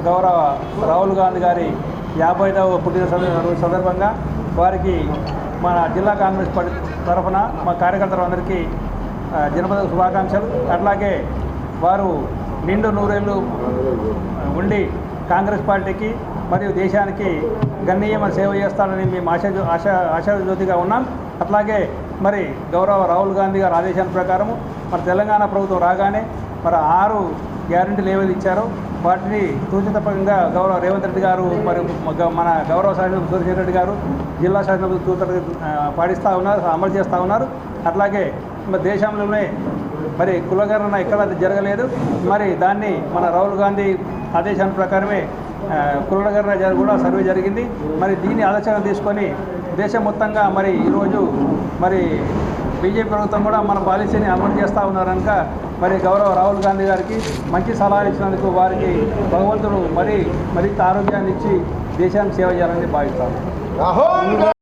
గౌరవ రాహుల్ గాంధీ గారి 50వ పుట్టినరోజు సందర్భంగా వారికి మన జిల్లా కాంగ్రెస్ పార్టీ తరఫున మా కార్యకర్తలందరికీ జన్మదిన శుభాకాంక్షలు. అట్లాగే వారు నిండు నూరేళ్ళు ఉండి కాంగ్రెస్ పార్టీకి మరియు దేశానికి గణనీయమైన సేవ చేస్తారని మేము ఆశాజ్యోతిగా ఉన్నాం. అట్లాగే మరి గౌరవ రాహుల్ గాంధీ గారి ఆదేశాల ప్రకారము మన తెలంగాణ ప్రభుత్వం రాగానే మరి 6 గ్యారెంటీలు ఏవైతే ఇచ్చారో వాటిని సూచితపరంగా గౌరవ రేవంత్ రెడ్డి గారు మరియు మన గౌరవ శాసనసభ్యులు సూర్యచంద్ర రెడ్డి గారు జిల్లా శాసనసభ్యులు పాటిస్తూ ఉన్నారు, అమలు చేస్తూ ఉన్నారు. అట్లాగే మరి దేశంలోనే మరి కులగణన ఎక్కడ జరగలేదు. మరి దాన్ని మన రాహుల్ గాంధీ ఆదేశాల ప్రకారమే కులగణన కూడా సర్వే జరిగింది. మరి దీన్ని ఆలోచన తీసుకొని దేశం మొత్తంగా మరి ఈరోజు మరి బీజేపీ ప్రభుత్వం కూడా మన పాలసీని అమలు చేస్తూ ఉన్నారు కనుక మరి గౌరవ రాహుల్ గాంధీ గారికి మంచి సలహాలు ఇచ్చినందుకు వారికి భగవంతుడు మరింత ఆరోగ్యాన్ని ఇచ్చి దేశానికి సేవ చేయాలని భావిస్తాను.